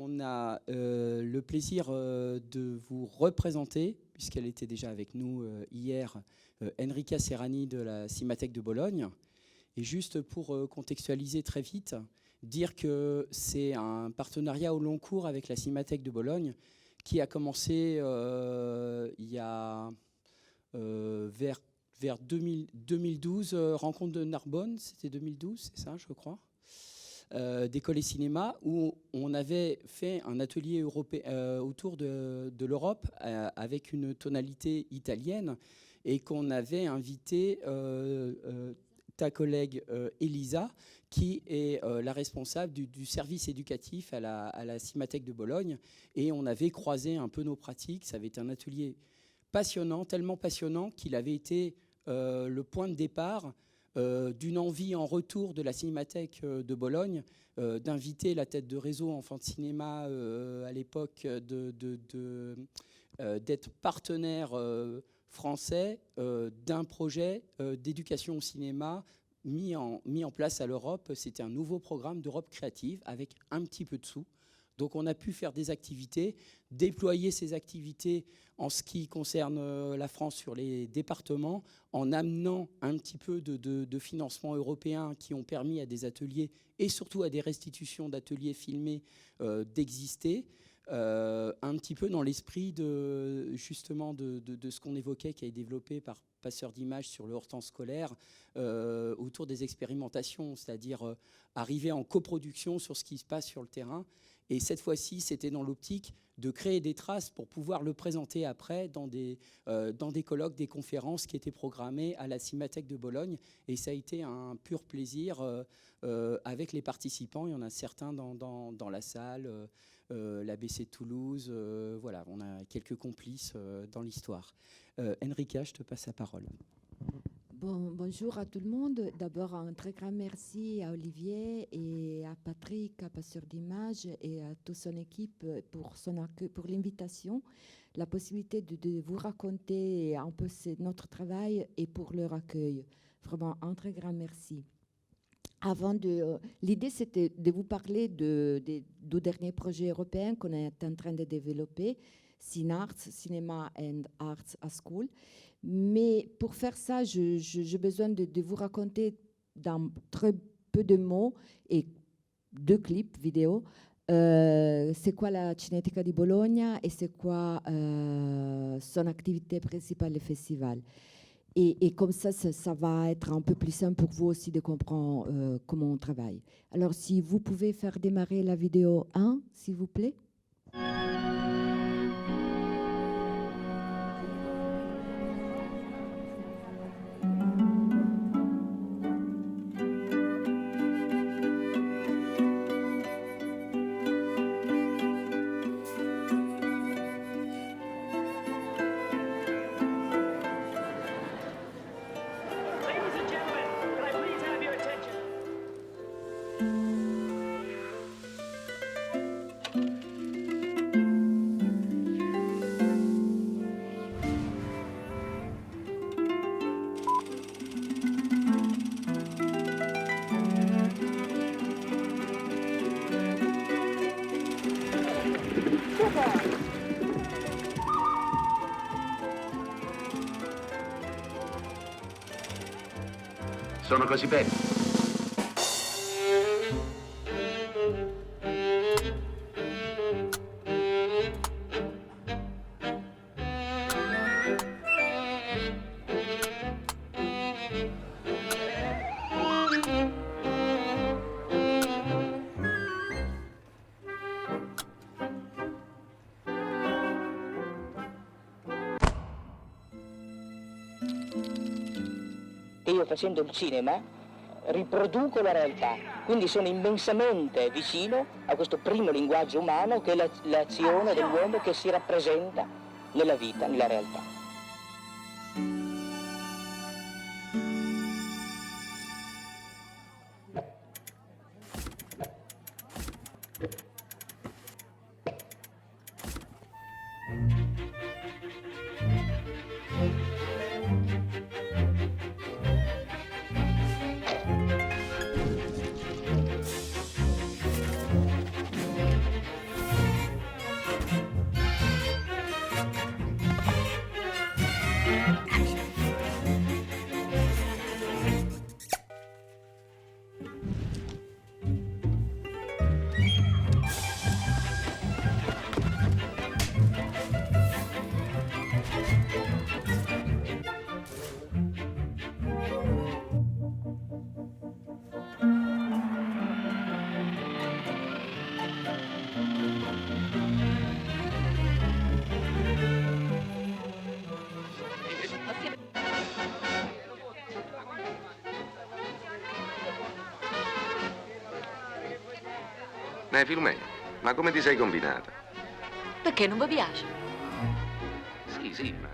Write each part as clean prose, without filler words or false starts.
on a le plaisir de vous représenter, puisqu'elle était déjà avec nous hier, Enrica Serrani de la Cinémathèque de Bologne. Et juste pour contextualiser très vite, dire que c'est un partenariat au long cours avec la Cinémathèque de Bologne qui a commencé il y a vers 2012, rencontre de Narbonne, c'était 2012, c'est ça, je crois, d'école et cinéma, où on avait fait un atelier européen, autour de l'Europe avec une tonalité italienne et qu'on avait invité ta collègue Elisa, qui est la responsable du service éducatif à la Cinémathèque de Bologne. Et on avait croisé un peu nos pratiques. Ça avait été un atelier passionnant, tellement passionnant qu'il avait été le point de départ d'une envie en retour de la Cinémathèque de Bologne d'inviter la tête de réseau Enfants de Cinéma à l'époque d'être partenaire français d'un projet d'éducation au cinéma mis en place à l'Europe. C'était un nouveau programme d'Europe créative avec un petit peu de sous. Donc on a pu faire des activités, déployer ces activités en ce qui concerne la France sur les départements, en amenant un petit peu de financement européen qui ont permis à des ateliers et surtout à des restitutions d'ateliers filmés d'exister. Un petit peu dans l'esprit justement de ce qu'on évoquait, qui a été développé par Passeur d'images sur le hors-temps scolaire, autour des expérimentations, c'est-à-dire arriver en coproduction sur ce qui se passe sur le terrain. Et cette fois-ci, c'était dans l'optique de créer des traces pour pouvoir le présenter après dans des colloques, des conférences qui étaient programmées à la Cinémathèque de Bologne. Et ça a été un pur plaisir avec les participants. Il y en a certains dans la salle, l'ABC de Toulouse. Voilà, on a quelques complices dans l'histoire. Enrica, je te passe la parole. Bonjour à tout le monde. D'abord, un très grand merci à Olivier et à Patrick, à Passeur d'images, et à toute son équipe pour l'invitation, la possibilité de vous raconter un peu notre travail et pour leur accueil. Vraiment, un très grand merci. L'idée, c'était de vous parler des deux derniers projets européens qu'on est en train de développer, CineArts, Cinema and Arts à School. Mais pour faire ça, j'ai besoin de vous raconter dans très peu de mots et 2 clips vidéo. C'est quoi la Cineteca di Bologna et c'est quoi son activité principale, le festival. Et comme ça va être un peu plus simple pour vous aussi de comprendre comment on travaille. Alors, si vous pouvez faire démarrer la vidéo 1, s'il vous plaît. Sono così belli. Io facendo il cinema riproduco la realtà, quindi sono immensamente vicino a questo primo linguaggio umano che è l'azione dell'uomo che si rappresenta nella vita, nella realtà. Filomena, ma come ti sei combinata? Perché non vi piace? Sì, ma...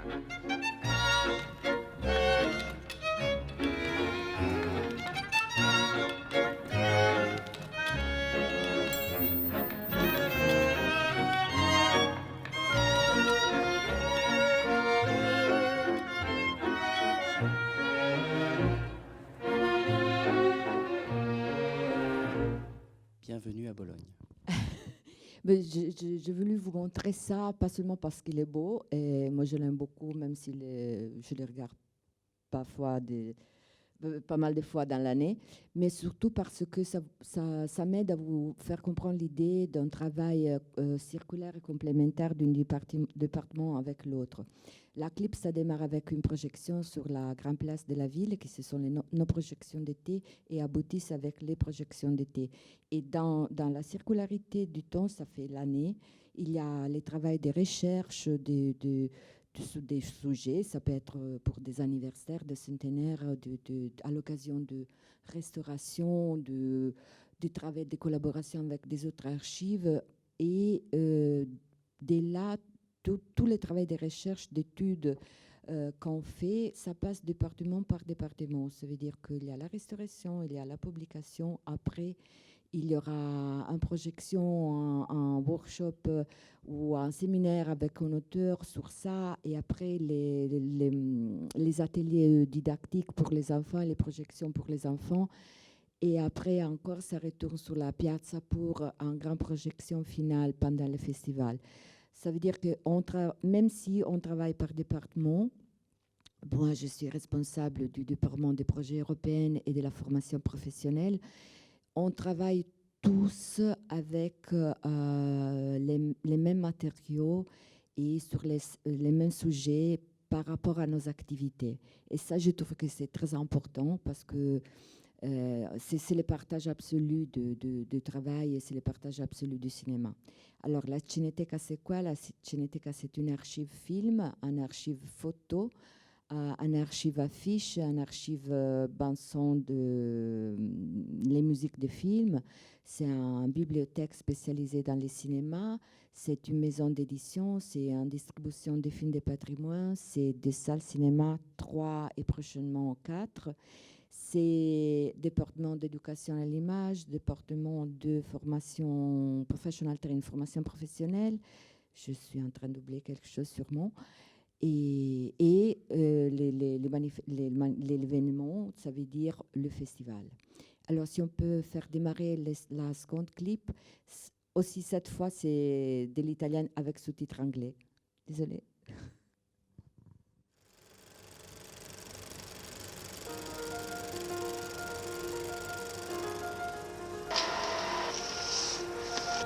Bienvenue à Bologne. Mais j'ai voulu vous montrer ça, pas seulement parce qu'il est beau, et moi je l'aime beaucoup, même si je le regarde parfois pas mal de fois dans l'année, mais surtout parce que ça m'aide à vous faire comprendre l'idée d'un travail circulaire et complémentaire d'un département avec l'autre. La clip, ça démarre avec une projection sur la grande place de la ville, qui ce sont nos projections d'été, et aboutissent avec les projections d'été. Et dans la circularité du temps, ça fait l'année, il y a les travaux de recherche, des sujets, ça peut être pour des anniversaires, des centenaires, à l'occasion de restauration, de travail de collaboration avec des autres archives. Et dès là, tout le travail de recherche, d'études qu'on fait, ça passe département par département. Ça veut dire qu'il y a la restauration, il y a la publication. Après, il y aura une projection, un workshop ou un séminaire avec un auteur sur ça. Et après, les ateliers didactiques pour les enfants, les projections pour les enfants. Et après, encore, ça retourne sur la piazza pour une grande projection finale pendant le festival. Ça veut dire que même si on travaille par département, moi, je suis responsable du département des projets européens et de la formation professionnelle. On travaille tous avec les mêmes matériaux et sur les mêmes sujets par rapport à nos activités. Et ça, je trouve que c'est très important parce que c'est le partage absolu de travail et c'est le partage absolu du cinéma. Alors, la Cineteca, c'est quoi? La Cineteca, c'est une archive film, une archive photo, un archive affiche, un archive bande-son les musiques de films. C'est une bibliothèque spécialisée dans les cinémas. C'est une maison d'édition. C'est une distribution des films de patrimoine. C'est des salles cinéma 3 et prochainement 4. C'est département d'éducation à l'image, département de formation professionnelle, formation professionnelle. Je suis en train d'oublier quelque chose sûrement. Et l'événement, ça veut dire le festival. Alors, si on peut faire démarrer la seconde clip, aussi cette fois, c'est de l'italien avec sous-titres anglais. Désolée.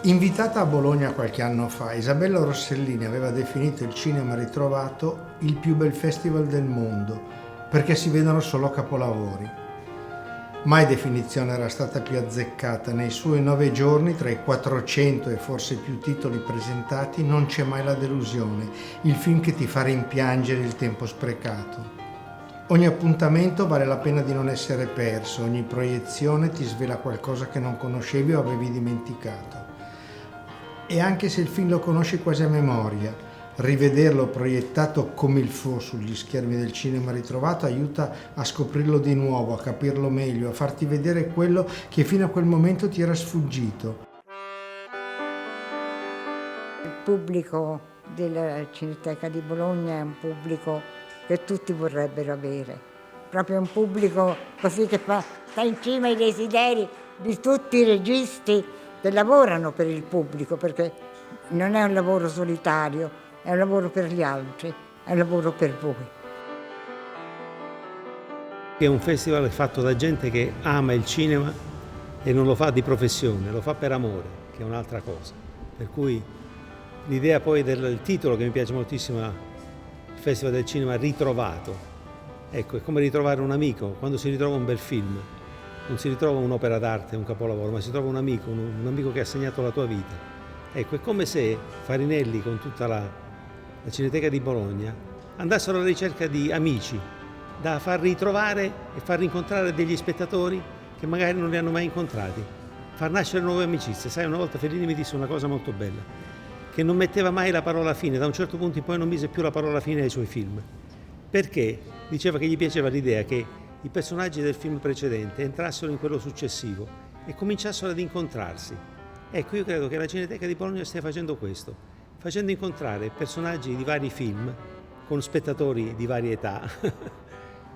Invitata a Bologna qualche anno fa, Isabella Rossellini aveva definito il Cinema Ritrovato il più bel festival del mondo, perché si vedono solo capolavori. Mai definizione era stata più azzeccata. Nei suoi 9 giorni, tra i 400 e forse più titoli presentati, non c'è mai la delusione, il film che ti fa rimpiangere il tempo sprecato. Ogni appuntamento vale la pena di non essere perso, ogni proiezione ti svela qualcosa che non conoscevi o avevi dimenticato. E anche se il film lo conosci quasi a memoria, rivederlo proiettato come il fo sugli schermi del Cinema Ritrovato aiuta a scoprirlo di nuovo, a capirlo meglio, a farti vedere quello che fino a quel momento ti era sfuggito. Il pubblico della Cineteca di Bologna è un pubblico che tutti vorrebbero avere, proprio un pubblico così che sta in cima ai desideri di tutti i registi che lavorano per il pubblico, perché non è un lavoro solitario, è un lavoro per gli altri, è un lavoro per voi. È un festival fatto da gente che ama il cinema e non lo fa di professione, lo fa per amore, che è un'altra cosa. Per cui l'idea poi del titolo, che mi piace moltissimo, il Festival del Cinema Ritrovato, ecco, è come ritrovare un amico. Quando si ritrova un bel film, non si ritrova un'opera d'arte, un capolavoro, ma si trova un amico che ha segnato la tua vita. Ecco, è come se Farinelli, con tutta la Cineteca di Bologna, andassero alla ricerca di amici da far ritrovare e far rincontrare degli spettatori che magari non li hanno mai incontrati. far nascere nuove amicizie. Sai, una volta Fellini mi disse una cosa molto bella, che non metteva mai la parola fine, da un certo punto in poi non mise più la parola fine ai suoi film, perché diceva che gli piaceva l'idea che i personaggi del film precedente entrassero in quello successivo e cominciassero ad incontrarsi. Ecco, io credo che la Cineteca di Bologna stia facendo questo, facendo incontrare personaggi di vari film con spettatori di varie età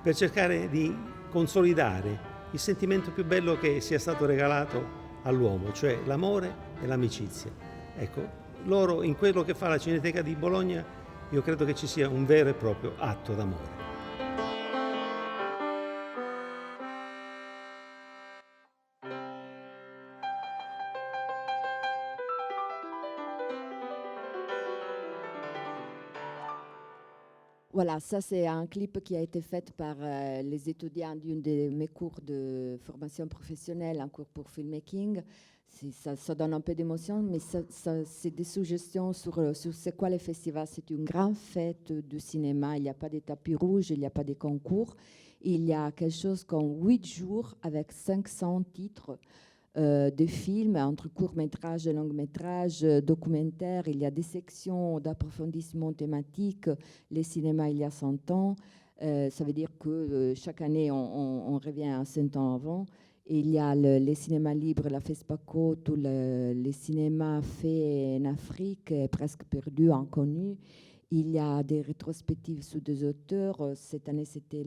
per cercare di consolidare il sentimento più bello che sia stato regalato all'uomo, cioè l'amore e l'amicizia. Ecco, loro in quello che fa la Cineteca di Bologna, io credo che ci sia un vero e proprio atto d'amore. Voilà, ça c'est un clip qui a été fait par les étudiants d'une de mes cours de formation professionnelle, un cours pour filmmaking. Ça donne un peu d'émotion, mais c'est des suggestions sur c'est quoi le festival. C'est une grande fête de cinéma. Il n'y a pas de tapis rouge, il n'y a pas de concours. Il y a quelque chose comme 8 jours avec 500 titres de films, entre courts-métrages et longs-métrages, documentaires. Il y a des sections d'approfondissement thématique. Les cinémas, il y a 100 ans. Ça veut dire que chaque année, on revient à 100 ans avant. Et il y a les cinémas libres, la FESPACO, tous les cinémas faits en Afrique, presque perdus, inconnus. Il y a des rétrospectives sous des auteurs. Cette année, c'était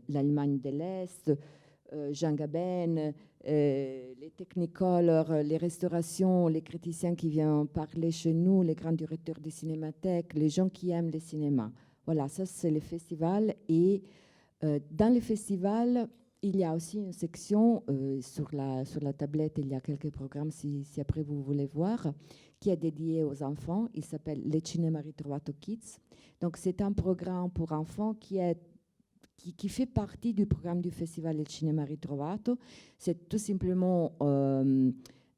l'Allemagne de l'Est, Jean Gabin, les Technicolor, les restaurations, les criticiens qui viennent parler chez nous, les grands directeurs des cinémathèques, les gens qui aiment le cinéma. Voilà, ça c'est le festival. Et dans le festival, il y a aussi une section sur la tablette, il y a quelques programmes, si après vous voulez voir, qui est dédié aux enfants. Il s'appelle Le Cinema Ritrovato Kids. Donc, c'est un programme pour enfants qui fait partie du programme du festival Le Cinema Ritrovato. C'est tout simplement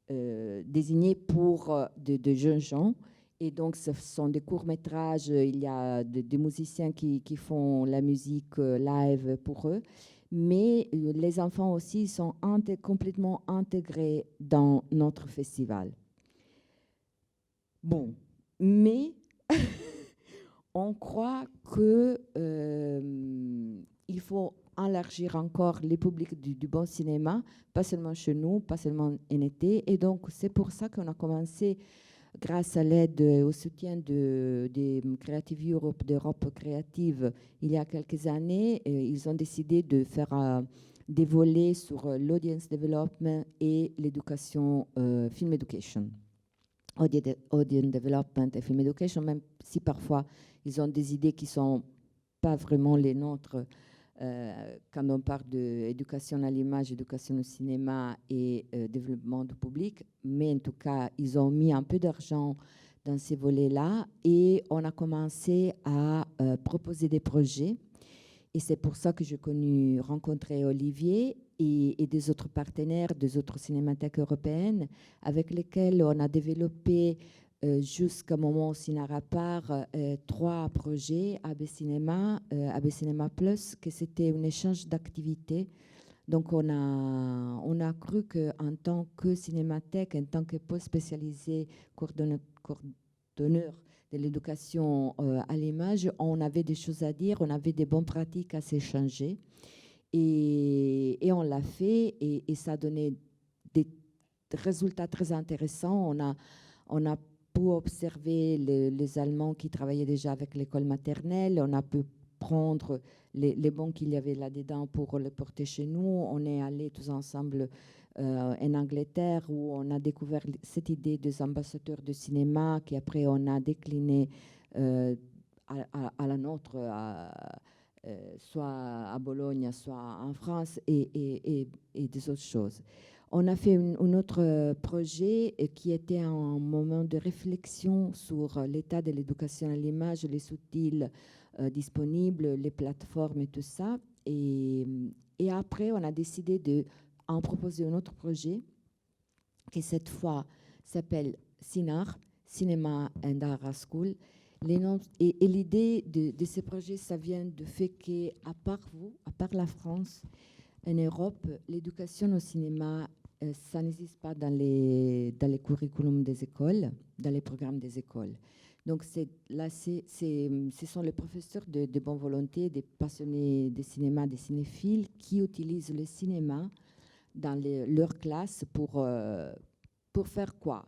désigné pour de jeunes gens. Et donc, ce sont des courts-métrages. Il y a des musiciens qui font la musique live pour eux. Mais les enfants aussi sont complètement intégrés dans notre festival. Bon, mais on croit qu'il faut élargir encore les publics du bon cinéma, pas seulement chez nous, pas seulement en été. Et donc, c'est pour ça qu'on a commencé, grâce à l'aide, au soutien des Creative Europe, d'Europe Créative, il y a quelques années, ils ont décidé de faire des volets sur l'audience development et l'éducation, film education. Audience development et film education, même si parfois ils ont des idées qui ne sont pas vraiment les nôtres quand on parle d'éducation à l'image, éducation au cinéma et développement du public. Mais en tout cas, ils ont mis un peu d'argent dans ces volets-là et on a commencé à proposer des projets. Et c'est pour ça que j'ai rencontré Olivier et des autres partenaires, des autres cinémathèques européennes, avec lesquels on a développé jusqu'à un moment au Cinarapar 3 projets AB Cinéma Plus, que c'était un échange d'activités. Donc on a cru qu'en tant que cinémathèque, en tant que pôle spécialisé coordonneur de l'éducation à l'image, on avait des choses à dire, on avait des bonnes pratiques à s'échanger. Et on l'a fait et ça a donné des résultats très intéressants. On a pu observer les Allemands qui travaillaient déjà avec l'école maternelle. On a pu prendre les bons qu'il y avait là-dedans pour les porter chez nous. On est allés tous ensemble en Angleterre où on a découvert cette idée des ambassadeurs de cinéma qui après on a décliné à la nôtre, soit à Bologne, soit en France et des autres choses. On a fait un autre projet qui était un moment de réflexion sur l'état de l'éducation à l'image, les outils disponibles, les plateformes et tout ça. Et après, on a décidé d'en proposer un autre projet qui cette fois s'appelle CINAR, Cinema and Art School. Et l'idée de ce projet, ça vient du fait qu'à part vous, à part la France, En Europe, l'éducation au cinéma, ça n'existe pas dans les curriculums des écoles, dans les programmes des écoles. Donc ce sont les professeurs de bonne volonté, des passionnés de cinéma, des cinéphiles, qui utilisent le cinéma dans leurs classes pour faire quoi?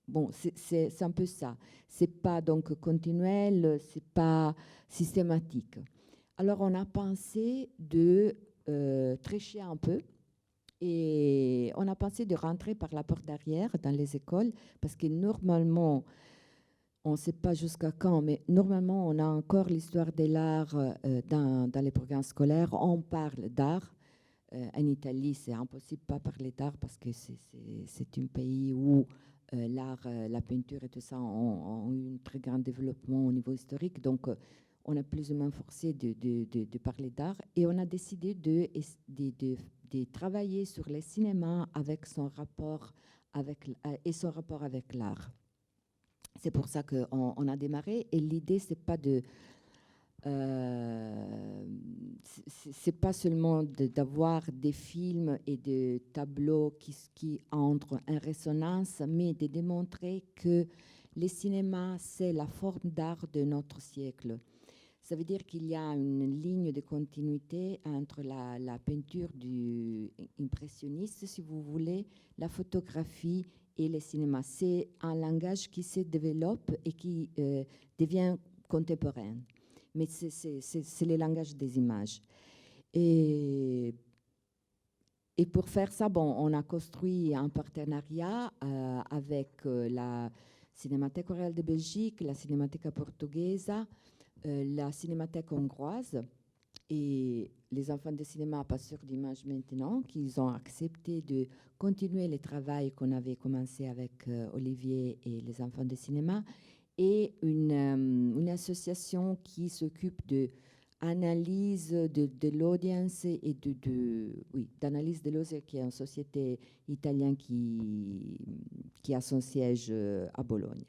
Bon, c'est un peu ça. C'est pas donc continuel, c'est pas systématique. Alors on a pensé de tricher un peu et on a pensé de rentrer par la porte d'arrière dans les écoles parce que normalement, on ne sait pas jusqu'à quand, mais normalement on a encore l'histoire de l'art dans les programmes scolaires. On parle d'art. En Italie, c'est impossible de pas parler d'art parce que c'est un pays où l'art, la peinture et tout ça ont eu un très grand développement au niveau historique. Donc, on a plus ou moins forcé de parler d'art. Et on a décidé de travailler sur le cinéma avec son rapport avec l'art. C'est pour ça qu'on a démarré. Et l'idée, c'est pas c'est pas seulement d'avoir des films et des tableaux qui entrent en résonance, mais de démontrer que le cinéma, c'est la forme d'art de notre siècle. Ça veut dire qu'il y a une ligne de continuité entre la peinture du impressionniste, si vous voulez, la photographie et le cinéma. C'est un langage qui se développe et qui devient contemporain. Mais c'est le langage des images. Et pour faire ça, bon, on a construit un partenariat avec la Cinémathèque royale de Belgique, la Cinémathèque portugaise, la Cinémathèque hongroise et les enfants de cinéma passeurs d'images maintenant, qui ont accepté de continuer le travail qu'on avait commencé avec Olivier et les enfants de cinéma, et une association qui s'occupe de analyse de l'audience et d'analyse de l'audience, qui est une société italienne qui a son siège à Bologne.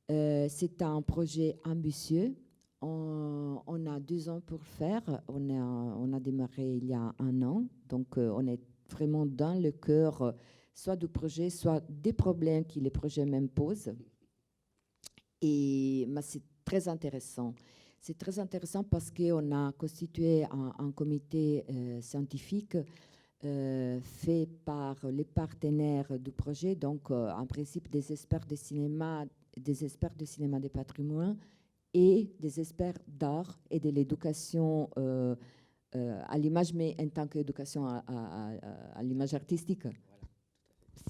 C'est un projet ambitieux. On a 2 ans pour le faire. On a démarré il y a 1 an. Donc, on est vraiment dans le cœur soit du projet, soit des problèmes que les projets même posent. Et c'est très intéressant. C'est très intéressant parce qu'on a constitué un comité scientifique fait par les partenaires du projet, donc en principe des experts de cinéma des patrimoines et des experts d'art et de l'éducation à l'image, mais en tant qu'éducation à l'image artistique. Voilà.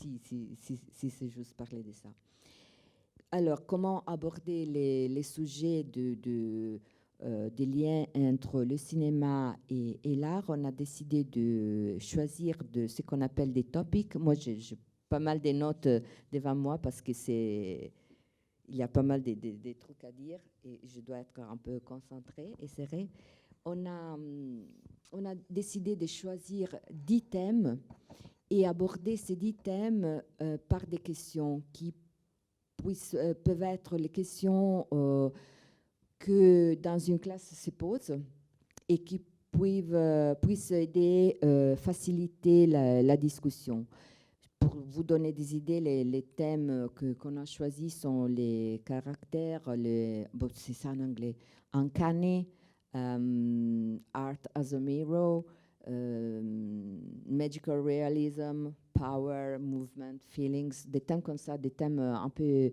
Si c'est juste parler de ça. Alors, comment aborder les sujets des liens entre le cinéma et l'art? On a décidé de choisir ce qu'on appelle des topics. Moi, j'ai pas mal de notes devant moi parce que il y a pas mal de trucs à dire et je dois être un peu concentrée et serrée. On a décidé de choisir 10 thèmes et aborder ces 10 thèmes par des questions qui peuvent être les questions que dans une classe se posent et qui puissent aider, faciliter la discussion. Pour vous donner des idées, les thèmes qu'on a choisis sont les caractères, c'est ça en anglais, uncanny, art as a mirror, magical realism, power, movement, feelings, des thèmes comme ça, des thèmes un peu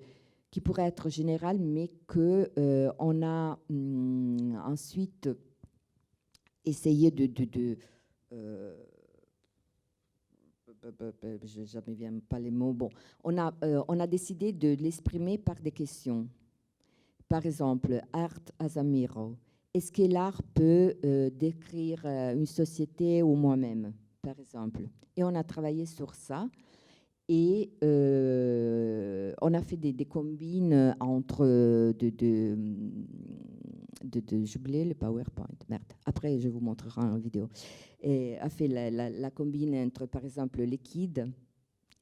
qui pourraient être généraux, mais qu'on a ensuite essayé je ne me viens pas les mots. Bon, on a décidé de l'exprimer par des questions. Par exemple, art as a mirror. Est-ce que l'art peut décrire une société ou moi-même, par exemple? Et on a travaillé sur ça. Et on a fait des combines entre j'ai oublié le PowerPoint, merde. Après, je vous montrerai en vidéo. Et a fait la combine entre, par exemple, liquide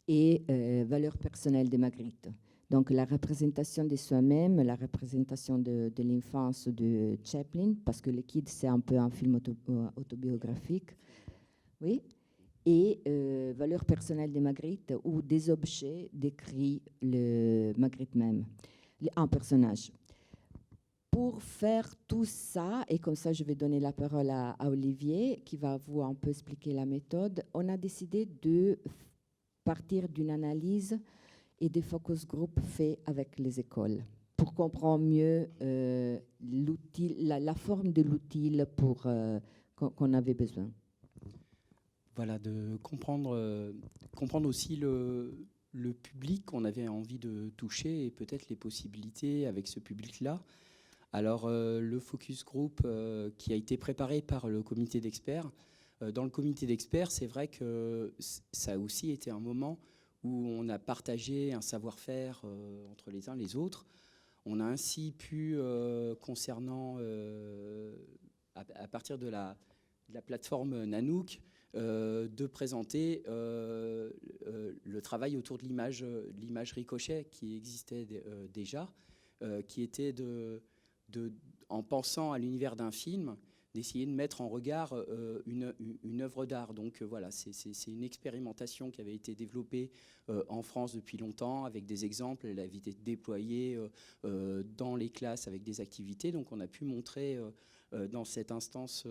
et valeur personnelle de Magritte. Donc la représentation de soi-même, la représentation de l'enfance de Chaplin, parce que Le Kid, c'est un peu un film autobiographique. Oui. Et valeurs personnelles de Magritte, où des objets décrivent le Magritte même, un personnage. Pour faire tout ça, et comme ça je vais donner la parole à Olivier, qui va vous un peu expliquer la méthode, on a décidé de partir d'une analyse et des focus group faits avec les écoles pour comprendre mieux la forme de l'outil qu'on avait besoin. Voilà, de comprendre aussi le public qu'on avait envie de toucher et peut-être les possibilités avec ce public-là. Alors, le focus group qui a été préparé par le comité d'experts, dans le comité d'experts, c'est vrai que ça a aussi été un moment où on a partagé un savoir-faire entre les uns et les autres. On a ainsi pu, concernant, à partir de la plateforme Nanook, de présenter le travail autour de l'image ricochet qui existait déjà, qui était en pensant à l'univers d'un film, d'essayer de mettre en regard une œuvre d'art. Donc voilà, c'est une expérimentation qui avait été développée en France depuis longtemps, avec des exemples. Elle avait été déployée dans les classes avec des activités. Donc on a pu montrer dans cette instance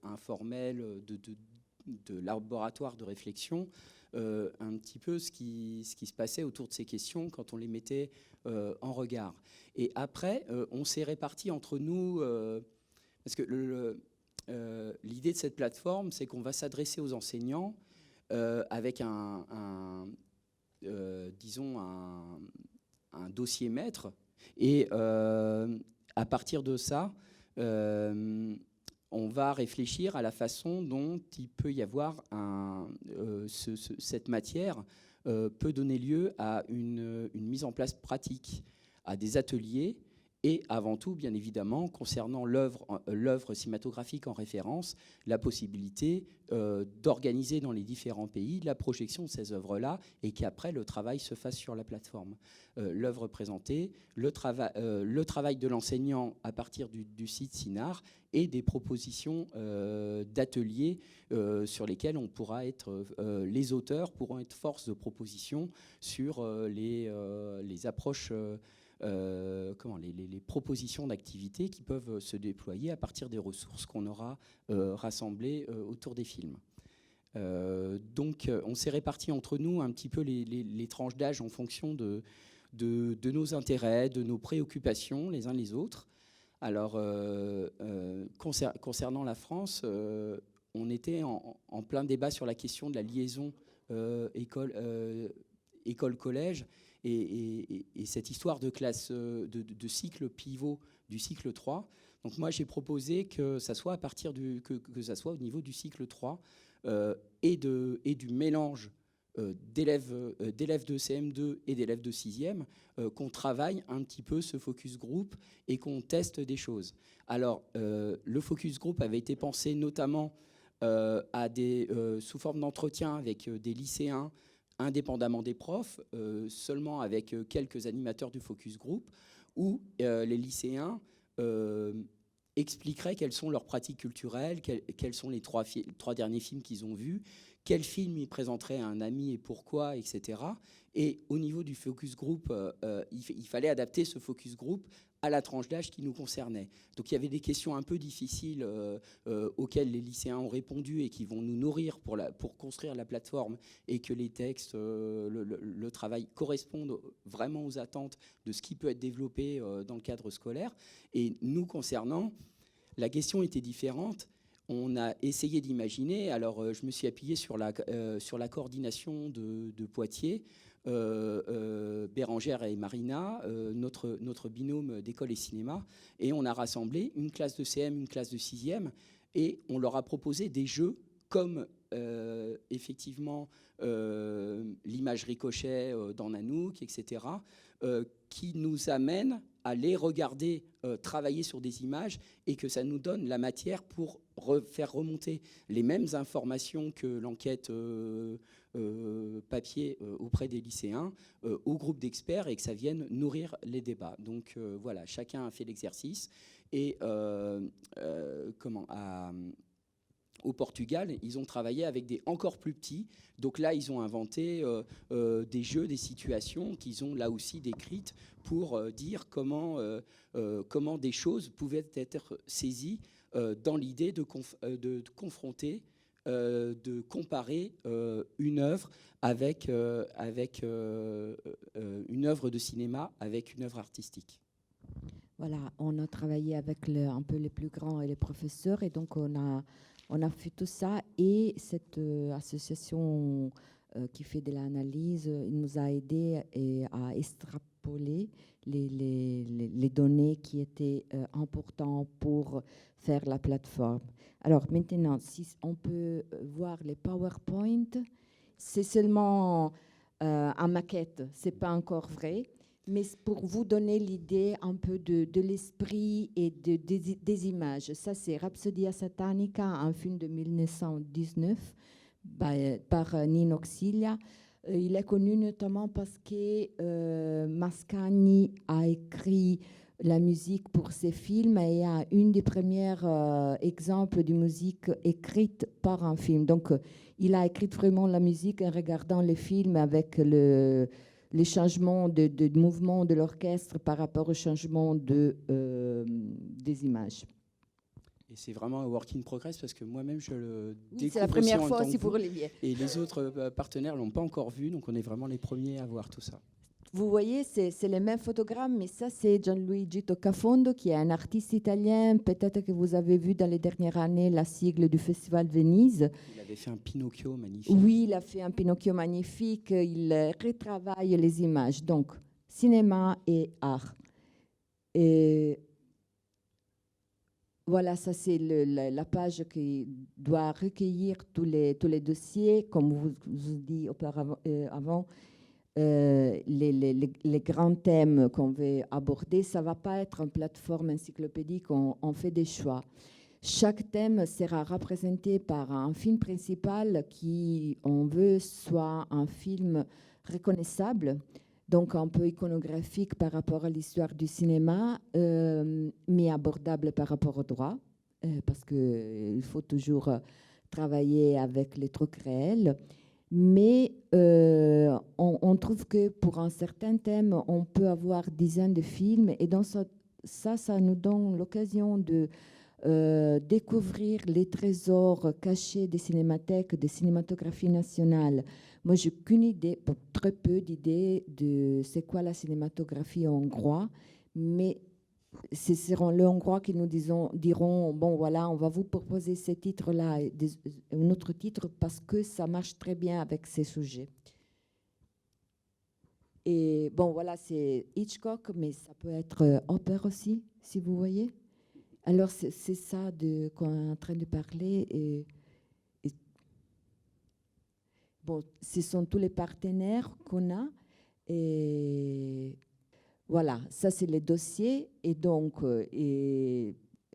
informelle de laboratoire de réflexion un petit peu ce qui se passait autour de ces questions quand on les mettait en regard. Et après, on s'est répartis entre nous... Parce que l'idée de cette plateforme, c'est qu'on va s'adresser aux enseignants avec disons un dossier maître. Et à partir de ça, on va réfléchir à la façon dont il peut y avoir cette matière peut donner lieu à une mise en place pratique, à des ateliers. Et avant tout, bien évidemment, concernant l'œuvre cinématographique en référence, la possibilité d'organiser dans les différents pays la projection de ces œuvres-là et qu'après le travail se fasse sur la plateforme. L'œuvre présentée, le travail de l'enseignant à partir du site CINAR et des propositions d'ateliers sur lesquels on pourra être, les auteurs pourront être force de proposition sur les approches les propositions d'activités qui peuvent se déployer à partir des ressources qu'on aura rassemblées autour des films. Donc on s'est réparti entre nous un petit peu les tranches d'âge en fonction de nos intérêts, de nos préoccupations les uns les autres. Alors concernant la France, on était en plein débat sur la question de la liaison école-collège. Et cette histoire de classe, de cycle pivot du cycle 3. Donc moi, j'ai proposé que ça soit à partir que ça soit au niveau du cycle 3 et du mélange d'élèves de CM2 et d'élèves de 6e, qu'on travaille un petit peu ce focus group et qu'on teste des choses. Alors, le focus group avait été pensé notamment sous forme d'entretien avec des lycéens, indépendamment des profs, seulement avec quelques animateurs du focus group, où les lycéens expliqueraient quelles sont leurs pratiques culturelles, quels sont les trois derniers films qu'ils ont vus, quel film ils présenteraient à un ami et pourquoi, etc. Et au niveau du focus group, il fallait adapter ce focus group à la tranche d'âge qui nous concernait. Donc il y avait des questions un peu difficiles auxquelles les lycéens ont répondu et qui vont nous nourrir pour construire la plateforme et que les textes, le travail correspondent vraiment aux attentes de ce qui peut être développé dans le cadre scolaire. Et nous concernant, la question était différente. On a essayé d'imaginer, alors je me suis appuyé sur la coordination de Poitiers, Bérangère et Marina, notre binôme d'école et cinéma, et on a rassemblé une classe de CM, une classe de 6e, et on leur a proposé des jeux comme effectivement l'image ricochet dans Nanook, etc., qui nous amènent à les regarder travailler sur des images et que ça nous donne la matière pour faire remonter les mêmes informations que l'enquête papier auprès des lycéens au groupe d'experts et que ça vienne nourrir les débats. Donc voilà, chacun a fait l'exercice et au Portugal, ils ont travaillé avec des encore plus petits. Donc là, ils ont inventé des jeux, des situations qu'ils ont là aussi décrites pour dire comment des choses pouvaient être saisies dans l'idée de confronter, de comparer une œuvre avec une œuvre de cinéma avec une œuvre artistique. Voilà, on a travaillé avec un peu les plus grands et les professeurs, et donc on a fait tout ça. Et cette association qui fait de l'analyse, il nous a aidé à extrapoler les données qui étaient importantes pour faire la plateforme. Alors maintenant, si on peut voir les PowerPoint, c'est seulement en maquette, c'est pas encore vrai. Mais pour vous donner l'idée un peu de l'esprit et des images. Ça, c'est Rhapsodia Satanica, un film de 1919 par Nino Xiglia. Il est connu notamment parce que Mascagni a écrit la musique pour ces films et il y a une des premières exemples de musique écrite par un film. Donc, il a écrit vraiment la musique en regardant les films avec les changements de mouvement de l'orchestre par rapport au changement des images. Et c'est vraiment un work in progress parce que moi-même, je le découvre. C'est la première fois aussi pour Olivier. Et les autres partenaires ne l'ont pas encore vu, donc on est vraiment les premiers à voir tout ça. Vous voyez, c'est les mêmes photogrammes, mais ça, c'est Gianluigi Toccafondo, qui est un artiste italien. Peut-être que vous avez vu dans les dernières années la sigle du Festival Venise. Il avait fait un Pinocchio magnifique. Oui, il a fait un Pinocchio magnifique. Il retravaille les images. Donc, cinéma et art. Et voilà, ça, c'est la page qui doit recueillir tous les dossiers, comme vous dit auparavant. Les grands thèmes qu'on veut aborder, ça ne va pas être une plateforme encyclopédique, on fait des choix. Chaque thème sera représenté par un film principal qui, on veut, soit un film reconnaissable, donc un peu iconographique par rapport à l'histoire du cinéma, mais abordable par rapport au droit, parce qu'il faut toujours travailler avec les trucs réels. Mais on trouve que pour un certain thème, on peut avoir dizaines de films. Et dans ça nous donne l'occasion de découvrir les trésors cachés des cinémathèques, des cinématographies nationales. Moi, j'ai qu'une idée, très peu d'idées de c'est quoi la cinématographie hongroise, mais ce seront les Hongrois qui nous diront, bon voilà, on va vous proposer ces titres-là, un autre titre, parce que ça marche très bien avec ces sujets. Et bon, voilà, c'est Hitchcock, mais ça peut être Hopper aussi, si vous voyez. Alors, c'est ça qu'on est en train de parler. Bon, ce sont tous les partenaires qu'on a. Et voilà, ça c'est les dossiers et donc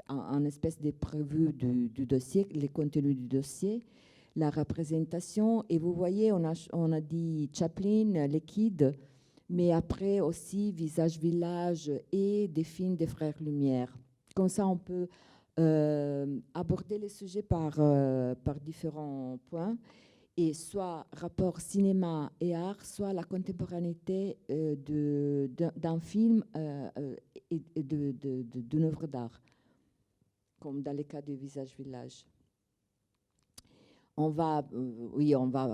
en espèce de prévu du dossier, les contenus du dossier, la représentation. Et vous voyez, on a dit Chaplin, les Kids, mais après aussi Visage Village et des films des Frères Lumière. Comme ça, on peut aborder les sujets par différents points. Et soit rapport cinéma et art, soit la contemporanéité d'un film et d'une œuvre d'art, comme dans le cas du Visage Village. On va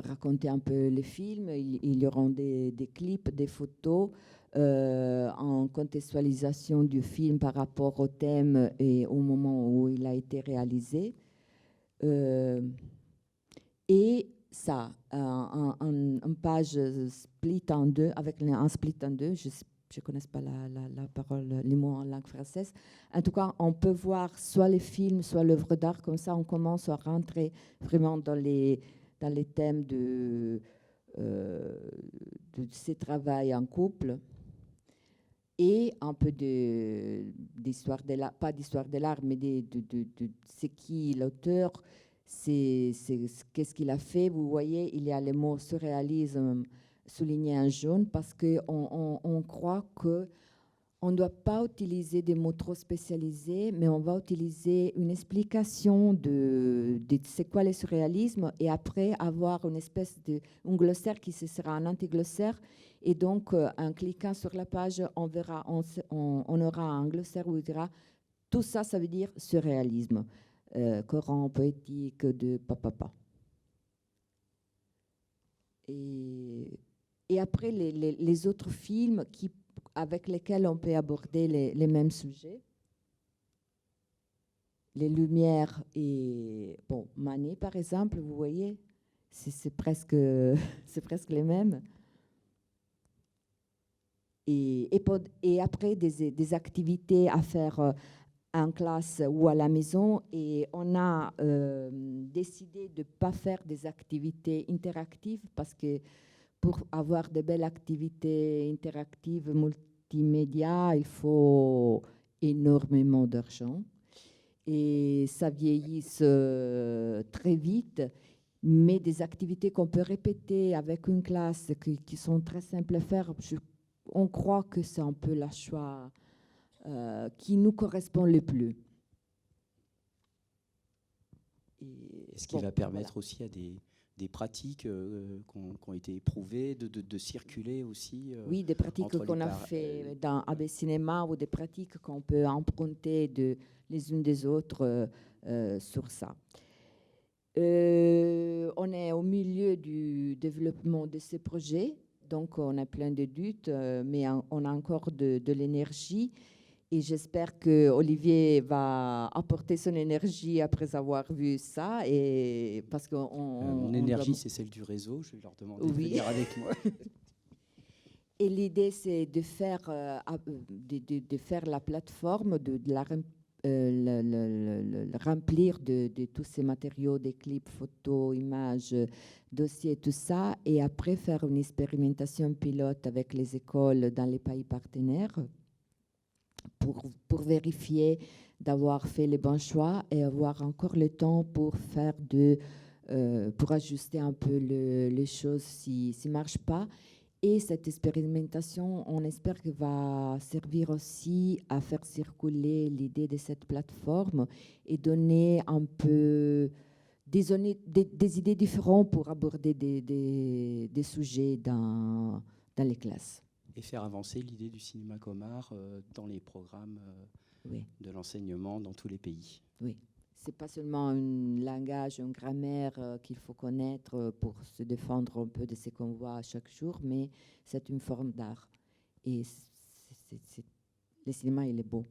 raconter un peu les films, il y aura des clips, des photos, en contextualisation du film par rapport au thème et au moment où il a été réalisé. Et ça, une page split en deux, avec un split en deux, je ne connais pas la parole, les mots en langue française. En tout cas, on peut voir soit les films, soit l'œuvre d'art, comme ça on commence à rentrer vraiment dans les thèmes de ces travaux en couple. et un peu d'histoire de l'art, pas d'histoire de l'art, mais de c'est qui l'auteur, qu'est-ce qu'il a fait. Vous voyez, il y a le mot surréalisme souligné en jaune parce qu'on croit que on ne doit pas utiliser des mots trop spécialisés, mais on va utiliser une explication de c'est quoi le surréalisme et après avoir une espèce un glossaire qui sera un antiglossaire. Et donc, en cliquant sur la page, on aura un glossaire où il dira tout ça, ça veut dire surréalisme, courant poétique de papa. Et après, les autres films avec lesquels on peut aborder les mêmes sujets. Les Lumières et Manet, par exemple, vous voyez, c'est presque les mêmes. Et après, des activités à faire en classe ou à la maison. Et on a décidé de ne pas faire des activités interactives parce que pour avoir de belles activités interactives multimédia, il faut énormément d'argent. Et ça vieillit très vite, mais des activités qu'on peut répéter avec une classe qui sont très simples à faire, on croit que c'est un peu le choix qui nous correspond le plus. Ce qui va permettre aussi à des pratiques qui ont été éprouvées, de circuler aussi. Oui, des pratiques qu'on a fait dans AB Cinéma ou des pratiques qu'on peut emprunter les unes des autres sur ça. On est au milieu du développement de ces projets, donc on a plein de doutes, mais on a encore de l'énergie. Et j'espère que Olivier va apporter son énergie après avoir vu ça. Et parce que mon énergie, c'est celle du réseau. Je vais leur demander de venir avec moi. Et l'idée, c'est de faire la plateforme, de remplir de tous ces matériaux, des clips, photos, images, dossiers, tout ça. Et après, faire une expérimentation pilote avec les écoles dans les pays partenaires. Pour vérifier d'avoir fait les bons choix et avoir encore le temps pour pour ajuster un peu les choses si ne marchent pas. Et cette expérimentation, on espère qu'elle va servir aussi à faire circuler l'idée de cette plateforme et donner un peu des idées différentes pour aborder des sujets dans les classes. Et faire avancer l'idée du cinéma comme art dans les programmes de l'enseignement dans tous les pays. Oui, ce n'est pas seulement un langage, une grammaire qu'il faut connaître pour se défendre un peu de ce qu'on voit chaque jour, mais c'est une forme d'art. Et le cinéma, il est beau.